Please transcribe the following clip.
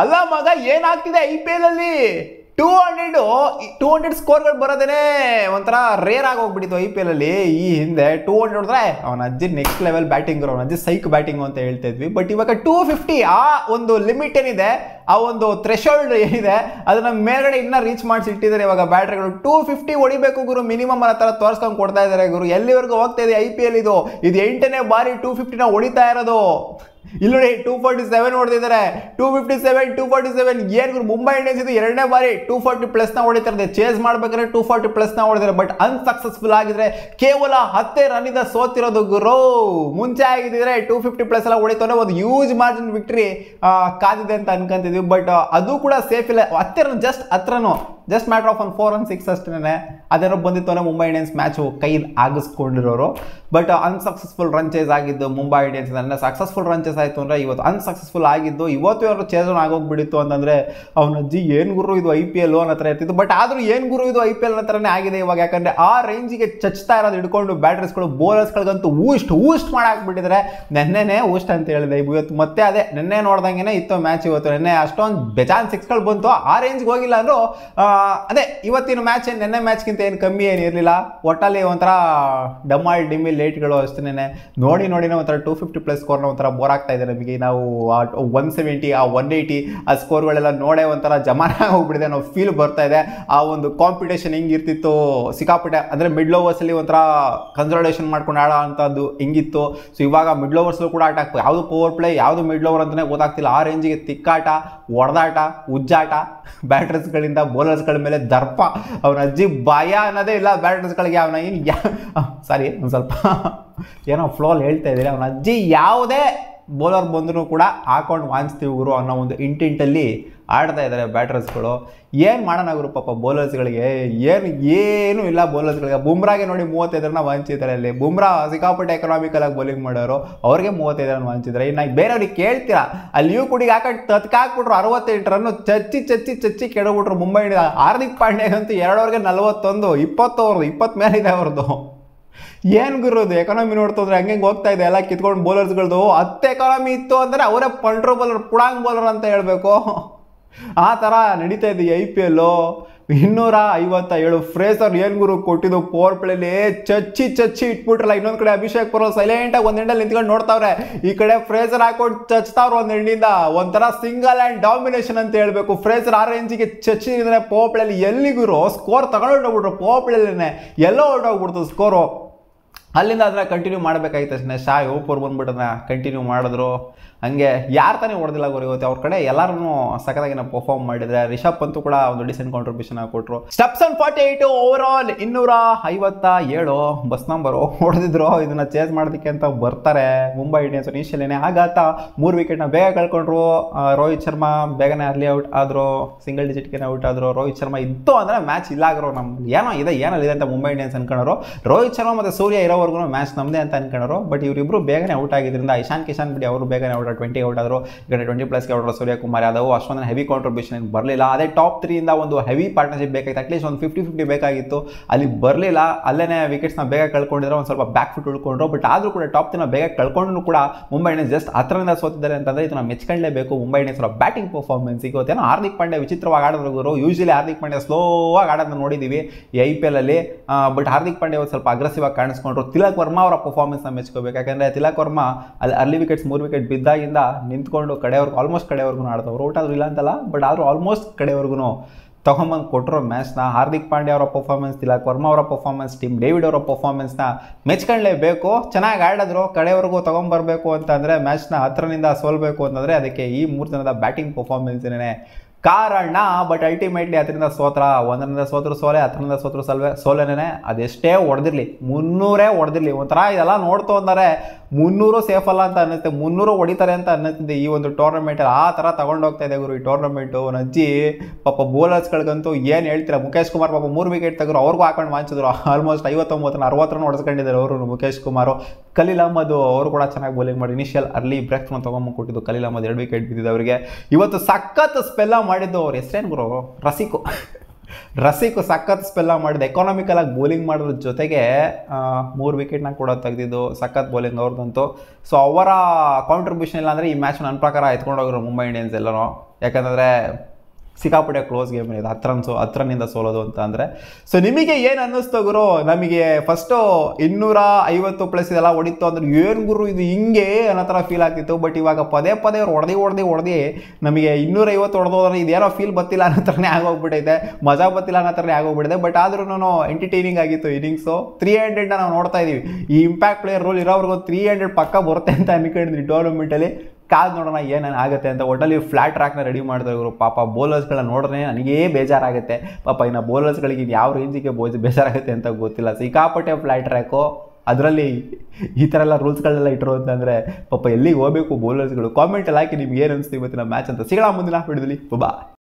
ಅಲ್ಲ ಮಗ ಏನಾಗ್ತಿದೆ IPL ಅಲ್ಲಿ 200 ಸ್ಕೋರ್ಗಳು ಬರೋದೇನೆ ಒಂಥರ ರೇರ್ ಆಗಿ ಹೋಗ್ಬಿಟ್ಟಿತ್ತು IPL ಅಲ್ಲಿ. ಈ ಹಿಂದೆ 200 ಹೊಡೆದ್ರೆ ಅವನ ಅಜ್ಜಿ ನೆಕ್ಸ್ಟ್ ಲೆವೆಲ್ ಬ್ಯಾಟಿಂಗ್, ಅವನ ಅಜ್ಜಿ ಸೈಕ್ ಬ್ಯಾಟಿಂಗ್ ಅಂತ ಹೇಳ್ತಾ ಇದ್ವಿ. ಬಟ್ ಇವಾಗ 250 ಆ ಒಂದು ಲಿಮಿಟ್ ಏನಿದೆ, ಆ ಒಂದು ಥ್ರೆಶೋಲ್ಡ್ ಏನಿದೆ ಅದನ್ನ ಮೇಲ್ಗಡೆ ಇನ್ನ ರೀಚ್ ಮಾಡಿಸಿ ಇಟ್ಟಿದ್ದಾರೆ ಇವಾಗ ಬ್ಯಾಟ್ರಿಗಳು. 250 ಹೊಡಿಬೇಕು ಗುರು ಮಿನಿಮಮ್ ಅನ್ನೋ ತರ ತೋರಿಸ್ಕೊಂಡು ಕೊಡ್ತಾ ಇದ್ದಾರೆ ಗುರು. ಎಲ್ಲಿವರೆಗೂ ಹೋಗ್ತಾ ಇದೆ IPL ಇದು 8ನೇ ಬಾರಿ 250ನ ಹೊಡಿತಾ ಇರೋದು. ಇಲ್ಲಿ ನೋಡಿ 247 ಹೊಡೆದಿದ್ದಾರೆ, 257, 247. ಏನ್ ಗುರು ಮುಂಬೈ ಇಂಡಿಯನ್ಸ್ ಇದು 2ನೇ ಬಾರಿ 240+ ಹೊಡಿತಾರೆ. ಚೇಸ್ ಮಾಡ್ಬೇಕಾದ್ರೆ 240+ ಹೊಡೆದಿದ್ದಾರೆ. ಬಟ್ ಅನ್ಸಕ್ಸಸ್ಫುಲ್ ಆಗಿದ್ರೆ ಕೇವಲ 10 ರನ್ನಿಂದ ಸೋತಿರೋದು ಗುರು. ಮುಂಚೆ ಆಗಿದ್ರೆ 250+ ಎಲ್ಲ ಹೊಡಿತಾನೆ ಒಂದು ಹ್ಯೂಜ್ ಮಾರ್ಜಿನ್ ವಿಕ್ಟ್ರಿ ಕಾದಿದೆ ಅಂತ ಅನ್ಕೊಂತಿದ್ವಿ. ಬಟ್ ಅದು ಕೂಡ ಸೇಫ್ ಇಲ್ಲ. 10 run just matter of 4 and 6 ಅಷ್ಟೇ. ಅದೇನೋ ಬಂದಿತ್ತು ಮುಂಬೈ ಇಂಡಿಯನ್ಸ್ ಮ್ಯಾಚ್ ಕೈ ಆಗಿಸ್ಕೊಂಡಿರೋರು. ಬಟ್ ಅನ್ಸಕ್ಸಸ್ಫುಲ್ ರನ್ ಚೇಸ್ ಆಗಿದ್ದು ಮುಂಬೈ ಇಂಡಿಯನ್ಸ್. ನನ್ನ ಸಕ್ಸಸ್ಫುಲ್ ರನ್ ಚೇಸ್ ಆಯಿತು ಅಂದರೆ ಇವತ್ತು ಅನ್ಸಕ್ಸಸ್ಫುಲ್ ಆಗಿದ್ದು. ಇವತ್ತು ಯಾರು ಚೇಸ್ ಆಗೋಗ್ಬಿಡಿತ್ತು ಅಂತಂದರೆ ಅವನ ಅಜ್ಜಿ ಏನು ಗುರು ಇದು IPL ಅನ್ನೋ ಹತ್ರ ಇರ್ತಿತ್ತು. ಬಟ್ ಆದರೂ ಏನು ಗುರು ಇದು IPL ಅನ್ನೋ ಥರನೇ ಆಗಿದೆ ಇವಾಗ. ಯಾಕಂದರೆ ಆ ರೇಂಜಿಗೆ ಚಚ್ತಾ ಇರೋದು ಹಿಡ್ಕೊಂಡು ಬ್ಯಾಟರ್ಸ್ಗಳು ಬೌಲರ್ಸ್ಗಳಿಗಂತೂ ಊಸ್ಟ್ ಮಾಡಾಕ್ಬಿಟ್ಟಿದ್ದಾರೆ. ನೆನ್ನೆನೇ ಊಸ್ಟ್ ಅಂತ ಹೇಳಿದೆ. ಇವತ್ತು ಮತ್ತೆ ಅದೇ ನೆನ್ನೆ ನೋಡ್ದಂಗೆ ಇತ್ತು ಮ್ಯಾಚ್. ಇವತ್ತು ನೆನ್ನೆ ಅಷ್ಟೊಂದು ಬೇಜಾನ್ 6ಗಳು ಬಂತು. ಆ ರೇಂಜ್ಗೆ ಹೋಗಿಲ್ಲ ಅಂದರೂ ಅದೇ ಇವತ್ತಿನ ಮ್ಯಾಚ್ ನೆನ್ನೆ ಮ್ಯಾಚ್ಗಿಂತ ಏನು ಕಮ್ಮಿ ಏನಿರಲಿಲ್ಲ. ಒಟ್ಟಲ್ಲಿ ಒಂಥರ ಡಿಮ್ಮಿ ಲೇಟ್ಗಳು ಅಷ್ಟೇನೆ. ನೋಡಿನೇ ಒಂಥರ 250+ ಸ್ಕೋರ್ನ ಒಂಥರ ಬೋರ್ ಆಗ್ತಾ ಇದೆ ನಮಗೆ. ನಾವು 170 180 ಆ ಸ್ಕೋರ್ಗಳೆಲ್ಲ ನೋಡೇ ಒಂಥರ ಜಮಾನ ಹೋಗ್ಬಿಟ್ಟಿದೆ ಅನ್ನೋ ಫೀಲ್ ಬರ್ತಾ ಇದೆ. ಆ ಒಂದು ಕಾಂಪಿಟೇಷನ್ ಹೆಂಗಿರ್ತಿತ್ತು ಸಿಕ್ಕಾಪಟ್ಟೆ ಅಂದರೆ ಮಿಡ್ಲ್ ಓವರ್ಸಲ್ಲಿ ಒಂಥರ ಕನ್ಸಲ್ಟೇಷನ್ ಮಾಡ್ಕೊಂಡು ಆಡೋ ಅಂಥದ್ದು ಹೆಂಗಿತ್ತು. ಸೊ ಇವಾಗ ಮಿಡ್ಲ್ ಓವರ್ಸಲ್ಲೂ ಕೂಡ ಆಟ ಆಗ್ತದೆ. ಯಾವುದು ಪವರ್ ಪ್ಲೇ ಯಾವುದು ಮಿಡ್ಲ್ ಓವರ್ ಅಂತಲೇ ಗೊತ್ತಾಗ್ತಿಲ್ಲ. ಆ ರೇಂಜಿಗೆ ತಿಕ್ಕಾಟ, ಹೊಡೆದಾಟ, ಉಜ್ಜಾಟ ಬ್ಯಾಟರ್ಸ್ಗಳಿಂದ ಬೌಲರ್ಸ್ಗಳ ಮೇಲೆ ದರ್ಪ. ಅವನ ಅಜ್ಜಿ ಭಯ ಅನ್ನೋದೇ ಇಲ್ಲ ಬ್ಯಾಟರ್ಸ್ಗಳಿಗೆ. ಅವನ ಏನು ಸಾರಿ ಒಂದು ಸ್ವಲ್ಪ ಏನೋ ಫ್ಲೋಲ್ ಹೇಳ್ತಾ ಇದ್ದೀರಿ. ಅವನ ಅಜ್ಜಿ ಯಾವುದೇ ಬೌಲರ್ ಬಂದರೂ ಕೂಡ ಹಾಕೊಂಡು ವಾಂಚ್ತೀವಿ ಗುರು ಅನ್ನೋ ಒಂದು ಇಂಟೆಂಟಲ್ಲಿ ಆಡ್ತಾ ಇದ್ದಾರೆ ಬ್ಯಾಟರ್ಸ್ಗಳು. ಏನು ಮಾಡೋಣ ಗುರು ಪಾಪ ಬೌಲರ್ಸ್ಗಳಿಗೆ ಏನು ಇಲ್ಲ ಬೌಲರ್ಸ್ಗಳಿಗೆ. ಬುಮ್ರಾಗೆ ನೋಡಿ 35 ರನ್ ವಾಂಚಿದ್ದಾರೆ. ಅಲ್ಲಿ ಬುಮ್ರಾ ಸಿಕ್ಕಾಪಟ್ಟೆ ಎಕನಾಮಿಕಲ್ ಆಗಿ ಬೌಲಿಂಗ್ ಮಾಡೋರು, ಅವ್ರಿಗೆ 35 ರನ್ ವಾಂಚಿದ್ದಾರೆ. ಇನ್ನು ಬೇರೆಯವ್ರಿಗೆ ಕೇಳ್ತೀರಾ ಅಲ್ಲಿ ಇವು ಕುಡಿಗೆ ಹಾಕೊಂಡು ತತ್ಕಾಕ್ಬಿಟ್ರು 68 ರನ್ನು ಚಚ್ಚಿ ಕೆಡಬಿಟ್ರು ಮುಂಬೈ ಇಂಡಿಯನ್ಸ್. ಹಾರ್ದಿಕ್ ಪಾಂಡ್ಯಗಂತೂ 2 ಓವರ್ಗೆ 41, 20 ಮೇಲಿದೆ ಅವ್ರದ್ದು. ಏನು ಗುರುದು ಎಕಾನಮಿ ನೋಡ್ತಂದ್ರೆ ಹಂಗೆ ಹೋಗ್ತಾ ಇದೆ ಎಲ್ಲ ಕಿತ್ಕೊಂಡು ಬೌಲರ್ಸ್ಗಳದು. 10 ಎಕಾನಮಿ ಇತ್ತು ಅಂದರೆ ಅವರೇ ಪಂಟ್ರೋ ಬೌಲರ್, ಪುಡಾಂಗ್ ಬೌಲರ್ ಅಂತ ಹೇಳಬೇಕು. ಆ ಥರ ನಡೀತಾ ಇದೆ IPL. 257 ಫ್ರೇಸರ್ ಏನು ಗುರು ಕೊಟ್ಟಿದ್ದು ಪವರ್ ಪ್ಲೇಲಿ ಚಚ್ಚಿ ಇಟ್ಬಿಟ್ರಲ್ಲ. ಇನ್ನೊಂದು ಕಡೆ ಅಭಿಷೇಕ್ ಪುರ ಸೈಲೆಂಟಾಗಿ ಒಂದು ಎಂಡಲ್ಲಿ ನಿಂತ್ಕೊಂಡು ನೋಡ್ತಾವ್ರೆ. ಈ ಕಡೆ ಫ್ರೇಸರ್ ಹಾಕೊಂಡು ಚಚ್ತಾವ್ರು ಒಂದು ಎಂಡಿಂದ. ಒಂಥರ ಸಿಂಗಲ್ ಆ್ಯಂಡ್ ಡಾಮಿನೇಷನ್ ಅಂತ ಹೇಳಬೇಕು. ಫ್ರೇಸರ್ ಆ ರೇಂಜಿಗೆ ಚಚ್ಚಿದ್ರೆ ಪವರ್ ಪ್ಲೇಲಿ ಎಲ್ಲಿ ಗುರು ಸ್ಕೋರ್ ತಗೊಂಡೋಗ್ಬಿಟ್ರು. ಪವರ್ ಪ್ಲೇಲಿನೇ ಎಲ್ಲೋ ಹೊರಟೋಗ್ಬಿಡ್ತು ಸ್ಕೋರು. ಅಲ್ಲಿಂದ ಅದನ್ನ ಕಂಟಿನ್ಯೂ ಮಾಡಬೇಕಾಗಿತ್ತು ಅಷ್ಟೇ. ಶಾಯ್ ಓಪರ್ ಬಂದ್ಬಿಟ್ಟದನ್ನ ಕಂಟಿನ್ಯೂ ಮಾಡಿದ್ರು. ಹಂಗೆ ಯಾರು ತಾನೇ ಹೊಡೆದಿಲ್ಲ ಗುರು ಇವತ್ತು. ಅವ್ರ ಕಡೆ ಎಲ್ಲರೂ ಸಖತ್ತಾಗಿ ಪರ್ಫಾರ್ಮ್ ಮಾಡಿದ್ರೆ. ರಿಷಬ್ ಪಂತ್ ಕೂಡ ಒಂದು ಡಿಸೆಂಟ್ ಕಾಂಟ್ರಿಬ್ಯೂಷನ್ ಕೊಟ್ಟರು. ಸ್ಟೆಪ್ಸನ್ 48 ಓವರ್ ಆಲ್ 257 ಬಸ್ ನಂಬರು ಹೊಡೆದಿದ್ರು. ಇದನ್ನ ಚೇಸ್ ಮಾಡೋದಕ್ಕೆ ಅಂತ ಬರ್ತಾರೆ ಮುಂಬೈ ಇಂಡಿಯನ್ಸ್. ಇನಿಷಿಯಲಿನೇ ಆಘಾತ 3 ವಿಕೆಟ್ನ ಬೇಗ ಕಳ್ಕೊಂಡ್ರು. ರೋಹಿತ್ ಶರ್ಮಾ ಬೇಗನೆ ಅರ್ಲಿ ಔಟ್ ಆದರು, ಸಿಂಗಲ್ ಡಿಜಿಟ್ಗೆ ಔಟ್ ಆದರು. ರೋಹಿತ್ ಶರ್ಮಾ ಇತ್ತು ಅಂದರೆ ಮ್ಯಾಚ್ ಇಲ್ಲ ಆಗಿರೋ ನಮ್ಗೆ ಏನಿದೆ ಅಂತ ಮುಂಬೈ ಇಂಡಿಯನ್ಸ್ ಅನ್ಕೊಂಡರು. ರೋಹಿತ್ ಶರ್ಮಾ ಮತ್ತು ಸೂರ್ಯ ಇರೋವರೆಗೂ ಮ್ಯಾಚ್ ನಮ್ಮದೇ ಅಂತ ಅನ್ಕೊಂಡರು. ಬಟ್ ಇವರಿಬ್ಬರು ಬೇಗನೆ ಔಟ್ ಆಗಿದ್ದರಿಂದ ಇಶಾನ್ ಕಿಶನ್ ಬಿಡಿ ಅವರು ಬೇಗನೆ ಔಟ್ 20 ಔಟ್ ಆದರು. ಈ ಕಡೆ 20+ ಔಟ್ ಸೂರ್ಯಕುಮಾರ್ ಯಾದವ್. ಅಷ್ಟೊಂದು ಹೆವಿ ಕಾಂಟ್ರಿಬ್ಯೂಷನ್ ಬರಲಿಲ್ಲ. ಅದೇ ಟಾಪ್ 3 ಇಂದ ಒಂದು ಹೆವಿ ಪಾರ್ಟ್ನರ್ಶಿಪ್ ಬೇಕಾಗಿತ್ತು. ಅಟ್ಲೀಸ್ಟ್ ಒಂದು 50-50 ಬೇಕಾಗಿತ್ತು. ಅಲ್ಲಿ ಬರಲಿಲ್ಲ. ಅಲ್ಲೇ ವಿಕೆಟ್ಸ್ನ ಬೇಗ ಕಳ್ಕೊಂಡಿದ್ರೆ ಒಂದು ಸ್ವಲ್ಪ ಬ್ಯಾಕ್ ಫುಟ್ ಉಳ್ಕೊಂಡ್ರು. ಬಟ್ ಆದರೂ ಕೂಡ ಟಾಪ್ 3 ಬೇಗ ಕಳ್ಕೊಂಡ್ರು ಕೂಡ ಮುಂಬೈ ಇಂಡಿಯನ್ಸ್ ಜಸ್ಟ್ 10ರಿಂದ ಸೋತಿದ್ದಾರೆ ಅಂತಂದರೆ ಇದನ್ನ ಮೆಚ್ಕೊಳ್ಳೇಬೇಕು. ಮುಂಬೈ ಇಂಡಿಯನ್ಸ್ ಬ್ಯಾಟಿಂಗ್ ಪರ್ಫಾರ್ಮೆನ್ಸ್ ಇವತ್ತೇನೋ ಹಾರ್ದಿಕ್ ಪಾಂಡ್ಯ ವಿಚಿತ್ರವಾಗಿ ಆಡಿದ್ರು ಗುರು. ಯೂಶಲಿ ಹಾರ್ದಿಕ್ ಪಾಂಡ್ಯ ಸ್ಲೋ ಆಗಿ ಆಡೋದನ್ನ ನೋಡಿದ್ದೀವಿ ಈ IPL ಅಲ್ಲಿ. ಬಟ್ ಹಾರ್ದಿಕ್ ಪಾಂಡ್ಯ ಒಂದು ಸ್ವಲ್ಪ ಅಗ್ರೆಸಿವ್ ಆಗಿ ಕಾಣಿಸ್ಕೊಂಡ್ರು. ತಿಲಕ್ ವರ್ಮಾ ಅವರ ಪರ್ಫಾರ್ಮೆನ್ಸ್ನ ಮೆಚ್ಕೋಬೇಕು. ಯಾಕಂದರೆ ತಿಲಕ್ ವರ್ಮಾ ಅಲ್ಲಿ ಅರ್ಲಿ ವಿಕೆಟ್ಸ್ 3 ವಿಕೆಟ್ ಬಿದ್ದಾಗಿಂದ ನಿಂತ್ಕೊಂಡು ಆಲ್ಮೋಸ್ಟ್ ಕಡೆವರೆಗೂ ಆಡ್ದವ್ರು. ಔಟ್ ಆದರೂ ಇಲ್ಲ ಅಂತಲ್ಲ, ಬಟ್ ಆದರೂ ಆಲ್ಮೋಸ್ಟ್ ಕಡೆವರೆಗೂ ತೊಗೊಂಬಂದು ಕೊಟ್ಟರು ಮ್ಯಾಚ್ನ. ಹಾರ್ದಿಕ್ ಪಾಂಡ್ಯ ಅವರ ಪರ್ಫಾರ್ಮೆನ್ಸ್, ತಿಲಕ್ ವರ್ಮಾ ಅವರ ಪರ್ಫಾರ್ಮೆನ್ಸ್, ಟಿಮ್ ಡೇವಿಡ್ ಅವರ ಪರ್ಫಾರ್ಮೆನ್ಸ್ನ ಮೆಚ್ಕೊಳ್ಳೇಬೇಕು. ಚೆನ್ನಾಗಿ ಆಡಿದ್ರು. ಕಡೆವರೆಗೂ ತೊಗೊಂಬರ್ಬೇಕು ಅಂತಂದರೆ ಮ್ಯಾಚ್ನ 10ರಿಂದ ಸೋಲ್ಬೇಕು ಅಂತಂದರೆ ಅದಕ್ಕೆ ಈ 3 ಜನದ ಬ್ಯಾಟಿಂಗ್ ಪರ್ಫಾರ್ಮೆನ್ಸ್ನೇ ಕಾರಣ. ಬಟ್ ಅಲ್ಟಿಮೇಟ್ಲಿ 10ರಿಂದ ಸೋತ್ರ, 1ರಿಂದ ಸೋತರು ಸೋಲೆ, 10ರಿಂದ ಸೋತರು ಸೋಲೆನೇ. ಅದೆಷ್ಟೇ ಹೊಡೆದಿರಲಿ 300 ಹೊಡೆದಿರಲಿ ಒಂಥರ ಇದೆಲ್ಲ ನೋಡ್ತು ಅಂದರೆ 300 ಸೇಫ್ ಅಲ್ಲ ಅಂತ ಅನ್ನಿಸುತ್ತೆ. 300 ಹೊಡಿತಾರೆ ಅಂತ ಅನ್ನಿಸ್ತಿದೆ ಈ ಒಂದು ಟೂರ್ನಮೆಂಟಲ್ಲಿ. ಆ ಥರ ತಗೊಂಡೋಗ್ತಾ ಇದೆ ಗುರು ಈ ಟೂರ್ನಮೆಂಟು. ಅಜ್ಜಿ ಪಾಪ ಬೌಲರ್ಸ್ಗಳಿಗಂತೂ ಏನು ಹೇಳ್ತೀರಾ. ಮುಖೇಶ್ ಕುಮಾರ್ ಪಾಪ 3 ವಿಕೆಟ್ ತೆಗೆದ್ರು. ಅವ್ರಿಗೂ ಹಾಕೊಂಡು ವಾಂಚಿದ್ರು. ಆಲ್ಮೋಸ್ಟ್ 59 60 ರನ್ ಹೊಡೆಸ್ಕೊಂಡಿದ್ದಾರೆ ಅವರು ಮುಖೇಶ್ ಕುಮಾರು. ಖಲೀಲ್ ಅಹ್ಮದ್ ಅವರು ಕೂಡ ಚೆನ್ನಾಗಿ ಬೌಲಿಂಗ್ ಮಾಡಿ ಇನಿಷಿಯಲ್ ಅರ್ಲಿ ಬ್ರೇಕ್ಸ್ನ ತೊಗೊಂಬಂದು ಕೊಟ್ಟಿದ್ದು. ಖಲೀಲ್ ಅಹ್ಮದ್ 2 ವಿಕೆಟ್ ಬಿದ್ದಿದ್ದು ಅವರಿಗೆ. ಇವತ್ತು ಸಖತ್ ಸ್ಪೆಲ್ಲ ಮಾಡಿದ್ದು ಅವ್ರ ಹೆಸರೇನು ಗುರು, ರಸಿಕು ರಸಿಕ್ ಸಖತ್ ಸ್ಪೆಲ್ಲ ಮಾಡಿದೆ, ಎಕಾನಾಮಿಕಲ್ ಆಗಿ ಬೌಲಿಂಗ್ ಮಾಡೋದ್ರ ಜೊತೆಗೆ 3 ವಿಕೆಟ್ನ ಕೂಡ ತೆಗೆದಿದ್ದು ಸಖತ್ ಬೌಲಿಂಗ್ ಅವ್ರದ್ದಂತೂ. ಸೊ ಅವರ ಕಾಂಟ್ರಿಬ್ಯೂಷನ್ ಇಲ್ಲ ಅಂದರೆ ಈ ಮ್ಯಾಚ್ ನನ್ನ ಪ್ರಕಾರ ಎತ್ಕೊಂಡು ಹೋಗಿರೋ ಮುಂಬೈ ಇಂಡಿಯನ್ಸ್ ಎಲ್ಲರೂ. ಯಾಕಂದರೆ ಸಿಕ್ಕಾಪಟ್ಟೆ ಕ್ಲೋಸ್ ಗೇಮ್ ಇದೆ, 10 ರನ್ನಿಂದ ಸೋಲೋದು ಅಂತ ಅಂದರೆ. ಸೊ ನಿಮಗೆ ಏನು ಅನ್ನಿಸ್ತು ಗುರು? ನಮಗೆ ಫಸ್ಟು 250+ ಇದೆಲ್ಲ ಹೊಡಿತು ಅಂದ್ರೆ ಏನು ಗುರು ಇದು ಹಿಂಗೆ ಅನ್ನೋ ಥರ ಫೀಲ್ ಆಗ್ತಿತ್ತು. ಬಟ್ ಇವಾಗ ಪದೇ ಅವ್ರು ಹೊಡೆದು ನಮಗೆ 250 ಹೊಡೆದೋದ್ರೆ ಇದೇನೋ ಫೀಲ್ ಬರ್ತಿಲ್ಲ ಅನ್ನೋ ಥರನೇ ಆಗೋಗ್ಬಿಟ್ಟೈತೆ, ಮಜಾ ಬರ್ತಿಲ್ಲ ಅನ್ನೋ ಥರನೇ ಆಗೋಗ್ಬಿಟ್ಟಿದೆ. ಬಟ್ ಆದ್ರೂ ಎಂಟರ್ಟೈನಿಂಗ್ ಆಗಿತ್ತು ಇನ್ನಿಂಗ್ಸು. 300 ನಾವು ನೋಡ್ತಾ ಇದೀವಿ. ಈ ಇಂಪ್ಯಾಕ್ಟ್ ಪ್ಲೇಯರ್ ರೋಲ್ ಇರೋವ್ರಿಗೂ 300 ಪಕ್ಕ ಬರುತ್ತೆ ಅಂತ ಅನ್ಕೊಂಡಿದ್ವಿ ಟೂರ್ನಮೆಂಟಲ್ಲಿ. ಕಾದು ನೋಡೋಣ ಏನೇನು ಆಗುತ್ತೆ ಅಂತ. ಒಟ್ಟಲ್ಲಿ ಫ್ಲಾಟ್ ಟ್ರ್ಯಾಕ್ನ ರೆಡಿ ಮಾಡಿದ್ರು ಇವರು. ಪಾಪ ಬೌಲರ್ಸ್ಗಳನ್ನ ನೋಡ್ರೆ ನನಗೇ ಬೇಜಾರಾಗುತ್ತೆ. ಪಾಪ ಇನ್ನು ಬೌಲರ್ಸ್ಗಳಿಗೆ ಯಾವ ರೇಂಜಿಗೆ ಬೇಜಾರಾಗುತ್ತೆ ಅಂತ ಗೊತ್ತಿಲ್ಲ. ಸಿಕ್ಕಾಪಟ್ಟೆ ಫ್ಲಾಟ್ ಟ್ರ್ಯಾಕು, ಅದರಲ್ಲಿ ಈ ಥರ ಎಲ್ಲ ರೂಲ್ಸ್ಗಳನ್ನೆಲ್ಲ ಇಟ್ಟರು ಅಂತಂದರೆ ಪಾಪ ಎಲ್ಲಿಗೆ ಹೋಗಬೇಕು ಬೌಲರ್ಸ್ಗಳು. ಕಾಮೆಂಟಲ್ಲಿ ಹಾಕಿ ನಿಮ್ಗೆ ಏನು ಅನಿಸ್ತು ಇವತ್ತಿನ ಮ್ಯಾಚ್ ಅಂತ. ಸಿಗೋಣ ಮುಂದಿನ ವಿಡಿಯೋದಲ್ಲಿ. ಬಾ.